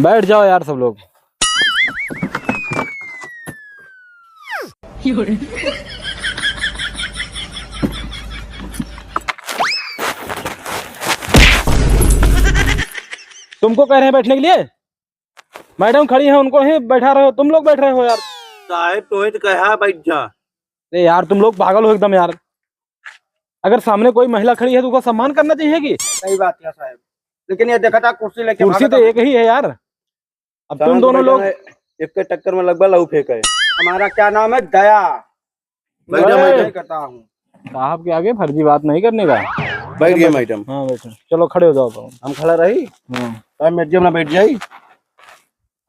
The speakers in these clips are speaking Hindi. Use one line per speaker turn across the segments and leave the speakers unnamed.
बैठ जाओ यार सब लोग। तुमको कह रहे हैं बैठने के लिए? मैडम खड़ी है, उनको ही बैठा रहे हो, तुम लोग बैठ रहे हो यार।
साहब तो कहा बैठ जा।
अरे यार तुम लोग पागल हो एकदम यार। अगर सामने कोई महिला खड़ी है तो उसका सम्मान करना चाहिए कि?
सही बात है साहब, लेकिन ये देखा था कुर्सी लेके
कुर्सी तो एक ही है यार। अब तुम दोनों लोग
एक के टक्कर में लगभग लहू फेंक है। हमारा क्या नाम है? दया। मैं करता हूँ
साहब के आगे फर्जी बात नहीं करने का।
बैठ गया मैडम।
हाँ बैठो, चलो खड़े हो जाओ तो।
हम खड़ा रही मैडम ना बैठ जाई।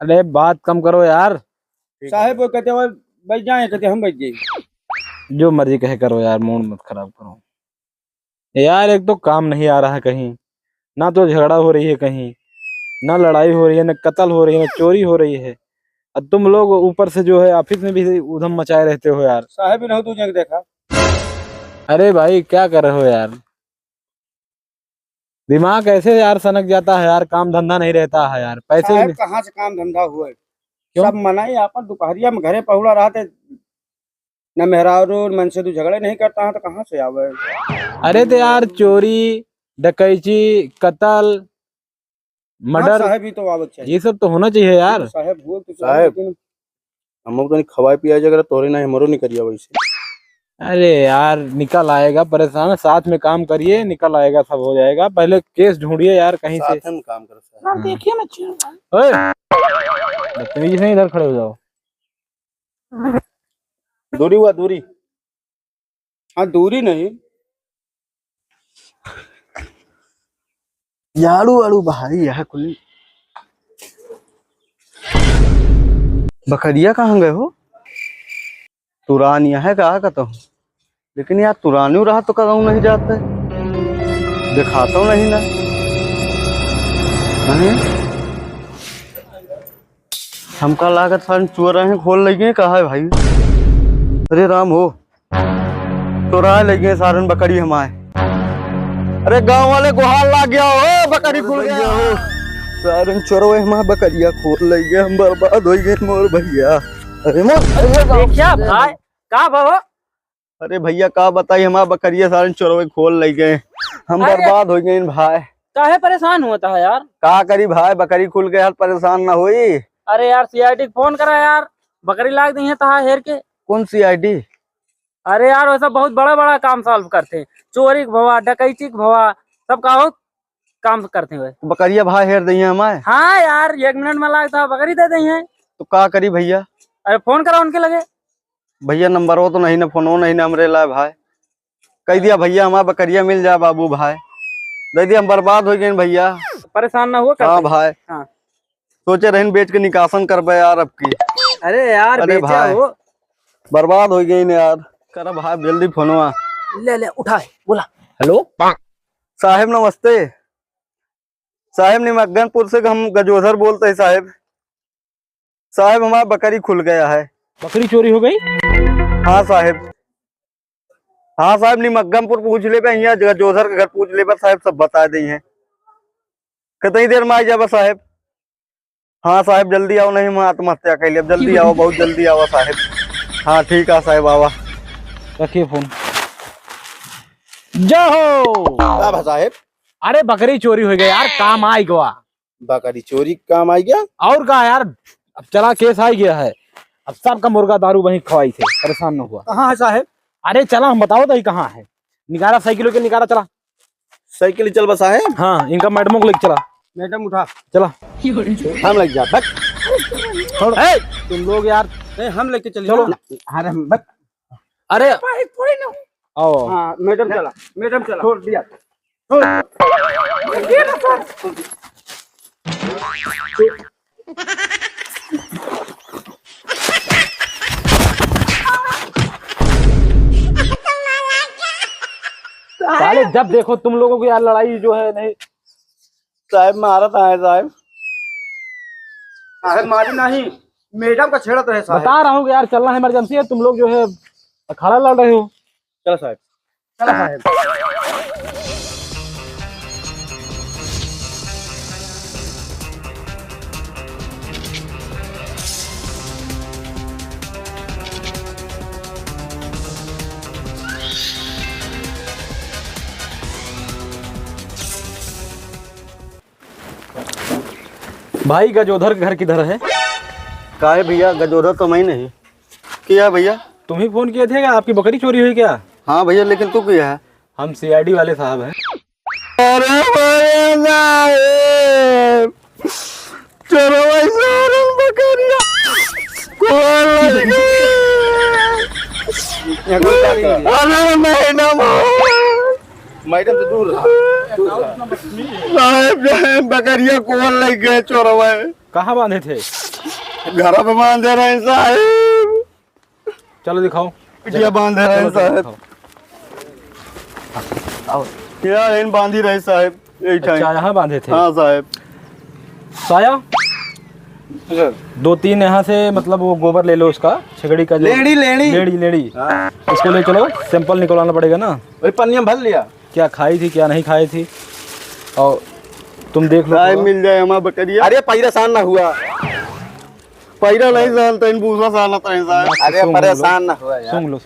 अरे बात कम करो यार।
साहब वो कहते हो बैठ जाए, कहते हम बैठ जाए।
जो मर्जी कहे करो यार, मूड मत खराब करो यार। एक तो काम नहीं आ रहा है कहीं, ना तो झगड़ा हो रही है कहीं, ना लड़ाई हो रही है, ना कत्ल हो रही है, ना चोरी हो रही है। अब तुम लोग ऊपर से जो है ऑफिस में भी उधम मचाए रहते हो यार।
साहब नहीं तुझे देखा।
अरे भाई क्या कर रहे हो यार? दिमाग ऐसे यार सनक जाता है यार, काम धंधा नहीं रहता है यार, पैसे ही नहीं।
कहाँ से काम धंधा हुआ है?
क्यों?
सब मना ही आप दोपहरिया में घरे पहुड़ा रहा थे न मेहरारू मन से तू झगड़े नहीं करता है तो कहाँ से आवे?
अरे तो यार चोरी डकैती कत्ल मर्डर
साहब ही तो आवक चाहिए।
ये सब तो होना चाहिए यार।
साहब हुआ तो साहब हम लोग तो खवाई पिया जगह तोरे ना हमरो नहीं करिया वैसे।
अरे यार निकल आएगा, परेशान साथ में काम करिए, निकल आएगा, सब हो जाएगा। पहले केस ढूंढिए यार कहीं से।
हम काम करो देखिए
ओए बदतमीजी से इधर खड़े हो जाओ।
दूरी हुआ दूरी। हाँ दूरी नहीं याड़ू आड़ू भाई यह कुली। बकरिया कहाँ गए हो? तुरान यह है कहा कहता हूँ, लेकिन यार तुरानी रहा तो कदम नहीं जाते, दिखाता हूँ नहीं ना। नहीं हमका लागत सारे चोर रहे हैं, खोल लगे कहा है भाई। अरे राम हो तो राह लगे सारन बकरी हमारे। अरे गांव वाले गुहार लाग गया हो, बकरी खुल गया हो। सारन चोरवे हमारे बकरिया खोल लगे, हम बर्बाद हो गए मोर भैया। अरे मोर
क्या भाई का बाबा?
अरे भैया का बताई, हमारा बकरिया सारे चोरवे खोल ले गए, हम बर्बाद हो गए भाई।
काहे परेशान होता है यार?
का करी भाई, बकरी खुल गया, परेशान ना हुई।
अरे यार सीआईडी फोन करा यार, बकरी लाग दी है तहा हेर के।
कौन सी आईडी?
अरे यार वैसा बहुत बड़ा बड़ा काम सॉल्व करते हैं, चोरी के भवा डकैती के भवा सब का हो काम करते हैं।
बकरिया भाई हेर दी है हमारे।
हाँ यार 1 मिनट में लागता बकरी दे दी है।
तो का करी भैया?
अरे फोन करा उनके लगे।
भैया नंबर हो तो नहीं ना, फोन हो नहीं ना हमरे ला भाई। कह दिया भैया हमारा बकरिया मिल जाए बाबू भाई, दे दिया हम बर्बाद हो गए भैया।
परेशान ना हुआ?
हाँ भाई
हाँ
सोचे रहन बेच के निकासन करबे यार अब की।
अरे यार
अरे
बेचा
भाई
हो,
बर्बाद हो गई यार। कर भाई जल्दी फोनवा
ले ले उठा बोला। हेलो
साहेब नमस्ते। साहेब निमगनपुर से हम गजोधर बोलते हैं साहेब। साहेब हमारा बकरी खुल गया है।
बकरी चोरी हो गई?
हाँ साहेब, हाँ साहब निमगनपुर पूछ ले पे, यहाँ गजोधर के घर पूछ ले पे साहेब, सब बता दी हैं। कितनी देर में आ जाए साहेब? हाँ साहेब जल्दी आओ, नहीं मैं आत्महत्या कर लिया, जल्दी आओ, बहुत जल्दी आओ साहेब। हाँ ठीक है साहेब आवा।
रखिए फोन। जाओ
साहेब
अरे बकरी चोरी हो गई यार, काम आ गया।
बकरी चोरी काम आ गया
और क्या यार, अब चला केस आ गया है, अब सबका मुर्गा दारू वहीं खवाई थे, परेशान न हुआ।
कहाँ है साहेब?
अरे चला हम बताओ तो कहाँ है। निकारा साइकिल के निकारा चला।
साइकिल चल बस साहेब।
हाँ इनका मैडमों को लेके चला।
मैडम उठा
चला
हम लग जा बक।
तुम लोग यार
नहीं हम लेके चलिए।
चलो।
अरे बक।
अरे
थोड़ी ना
आओ।
हाँ मैडम चला, मैडम चला, छोड़ दिया।
साले जब देखो तुम लोगों की यार लड़ाई जो है नहीं।
साहब मारत है साहब। साहब मारी नहीं, मैडम का छेड़ा तो है साहब।
बता रहा हूँ यार, चलना है, इमरजेंसी है, तुम लोग जो है अखाड़ा लड़ रहे हो।
चलो साहब, चलो साहब।
भाई गजोधर के घर किधर है?
का है भैया, गजोदर तो मैं नहीं किया भैया।
तुम ही फोन किए थे क्या? आपकी बकरी चोरी हुई क्या?
हाँ भैया, लेकिन तू किया है।
हम सीआईडी वाले साहब हैं।
अरे साहब, चलो भाई सारन बकरिया अरे मैडम, मैडम से दूर साहब, बकरिया कौन लग गए चोरवा?
कहाँ बांधे थे?
घर पे बांधे रहे साहब।
चलो दिखाओ।
बिटिया बांधे रहे
चलो
साहब।
दिखाओ। आओ।
क्या इन बांधी रहे साहब?
अच्छा यहाँ बांधे थे।
हाँ साहब।
साया 2-3 यहाँ से मतलब वो गोबर ले लो उसका, छगड़ी का जो
लेडी
लेडी इसको ले चलो, सैंपल निकलवाना पड़ेगा ना।
वही पन्निया भर लिया,
क्या खाई थी क्या नहीं खाई थी, और तुम देख लो
साहब
थोड़ा।
मिल जाए हमारा बकरिया। अरे परेशान ना हुआ, पैरा नहीं सालता इन दूसरा साल आता है साहब।
अरे परेशान
ना हुआ यार।
सुन लो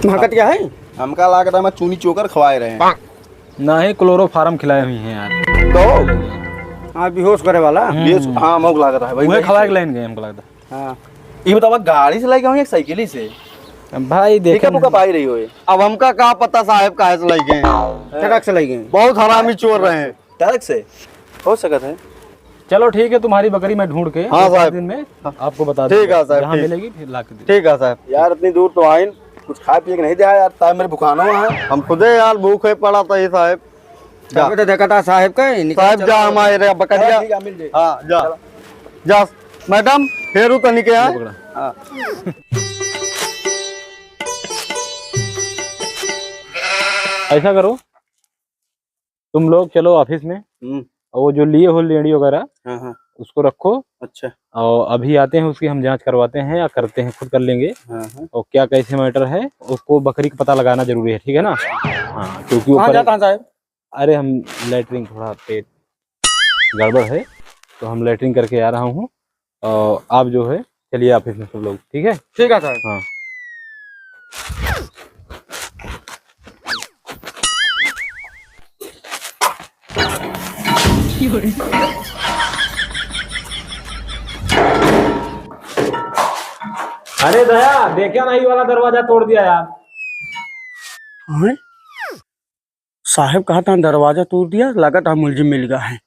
महकत क्या है? हमका लागत है मैं चूनी चोकर खवाए रहे हैं।
ना ही क्लोरोफार्म खिलाए हुई हैं यार।
तो हाँ, बेहोश करे वाला। हाँ मोक लागत है भाई,
वही खवा के लाइन गए हमको लगता
हाँ। ये बताओ, गाड़ी से लेके आऊँ साइकिल ही से?
है। भाई देखो
देखा पाई रही हो। अब हमका क्या पता साहब काहे से लेके गए? ट्रक से लेके गए। बहुत हरामी चोर रहे हैं। ट्रक से हो सकता है।
चलो ठीक है, तुम्हारी बकरी मैं ढूंढ के
हाँ
2-4
साहब।
दिन में आपको बता
ठीक है साहब,
जहाँ
ठीक।
मिलेगी फिर ला के दे।
ठीक है साहब। यार इतनी दूर तो आए, कुछ खा पी के नहीं दिया यार, ताकि मेरे भुखाना है। हम खुदे यार भूखे पड़ा था ये साहब।
तो देखा था साहब का
साहब जा हमारे बकरिया। हाँ जा जा मैडम, फेरू तो निके आए।
पकड़ा।
हाँ।
ऐसा करो, तुम लोग चलो ऑफिस में, और वो जो लिए हो लेडी वगैरह
हाँ।
उसको रखो,
अच्छा।
और अभी आते हैं उसकी हम जांच करवाते हैं, या करते हैं खुद कर लेंगे।
हाँ।
और क्या कैसे मैटर है उसको बकरी का पता लगाना जरूरी है, ठीक है ना? हाँ क्योंकि
कहाँ
ऊपर
जाता है साहब?
अरे हम लेटरिन, थोड़ा पेट गड़बड़ है तो हम लेटरिन करके आ रहा हूँ, और आप जो है चलिए ऑफिस में सब लोग, ठीक है?
ठीक है साहब।
हाँ। अरे दया, देखा नहीं वाला दरवाजा तोड़ दिया यार।
साहब कहा था दरवाजा तोड़ दिया, लगा था मुलजिम मिल गया है।